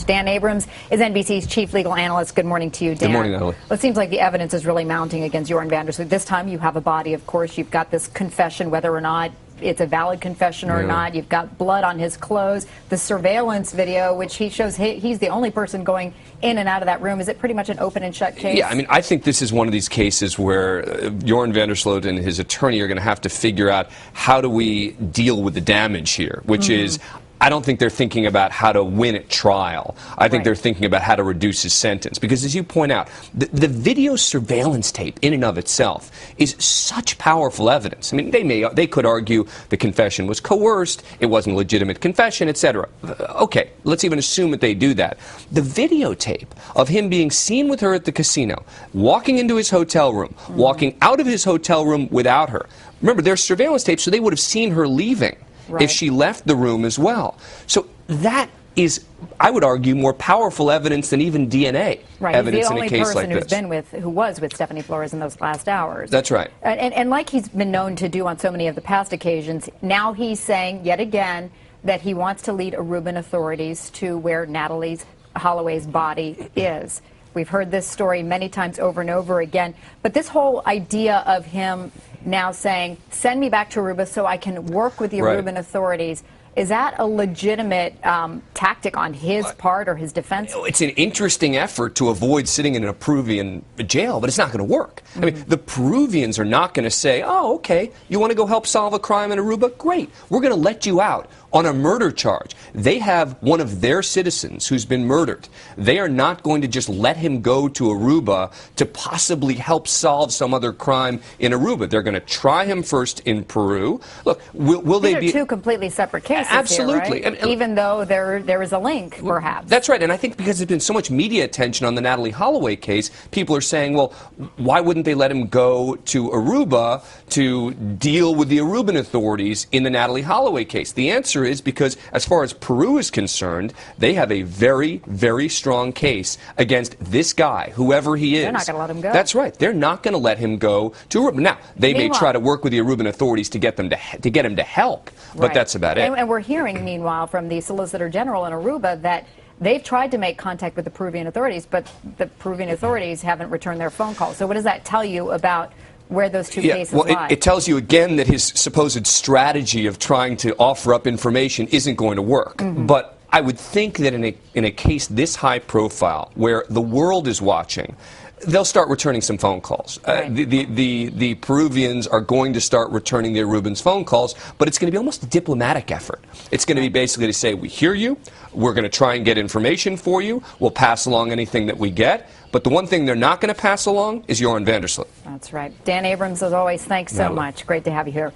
Dan Abrams is NBC's chief legal analyst. Good morning to you, Dan. Good morning, Natalie. Well, it seems like the evidence is really mounting against Joran van der Sloot. This time you have a body, of course. You've got this confession, whether or not it's a valid confession or not. You've got blood on his clothes. The surveillance video, which he shows he's the only person going in and out of that room. Is it pretty much an open and shut case? Yeah, I mean, I think this is one of these cases where Joran van der Sloot and his attorney are going to have to figure out how do we deal with the damage here, which is, I don't think they're thinking about how to win at trial. I think they're thinking about how to reduce his sentence. Because as you point out, the video surveillance tape in and of itself is such powerful evidence. I mean, they could argue the confession was coerced, it wasn't a legitimate confession, etc. Okay, let's even assume that they do that. The videotape of him being seen with her at the casino, walking into his hotel room, walking out of his hotel room without her. Remember, there's surveillance tape, so they would have seen her leaving. If she left the room as well. So that is, I would argue, more powerful evidence than even DNA evidence in a case like this. He's the only person who was with Stephanie Flores in those last hours. That's right. And like he's been known to do on so many of the past occasions, now he's saying yet again that he wants to lead Aruban authorities to where Natalie Holloway's body is. We've heard this story many times over and over again. But this whole idea of him now saying, send me back to Aruba so I can work with the Aruban authorities, is that a legitimate tactic on his part or his defense? It's an interesting effort to avoid sitting in a Peruvian jail, but it's not going to work. I mean, the Peruvians are not going to say, oh, okay, you want to go help solve a crime in Aruba? Great. We're going to let you out on a murder charge. They have one of their citizens who's been murdered. They are not going to just let him go to Aruba to possibly help solve some other crime in Aruba. They're going to try him first in Peru. Look, will they be... These are two completely separate cases. Absolutely. Here, right? Even though there is a link, perhaps. That's right. And I think because there's been so much media attention on the Natalie Holloway case, people are saying, well, why wouldn't they let him go to Aruba to deal with the Aruban authorities in the Natalie Holloway case? The answer is because, as far as Peru is concerned, they have a very, very strong case against this guy, whoever he is. They're not going to let him go. That's right. They're not going to let him go to Aruba. Now, they may try to work with the Aruban authorities to get him to help, but that's about it. And we're hearing, meanwhile, from the Solicitor General in Aruba that they've tried to make contact with the Peruvian authorities, but the Peruvian authorities haven't returned their phone calls. So what does that tell you about where those two cases lie? It tells you again that his supposed strategy of trying to offer up information isn't going to work. But I would think that in a case this high profile, where the world is watching, they'll start returning some phone calls. The Peruvians are going to start returning the Aruban's phone calls, but it's going to be almost a diplomatic effort. It's going to be basically to say, we hear you, we're going to try and get information for you, we'll pass along anything that we get, but the one thing they're not going to pass along is Joran van der Sloot. That's right. Dan Abrams, as always, thanks so much. Great to have you here.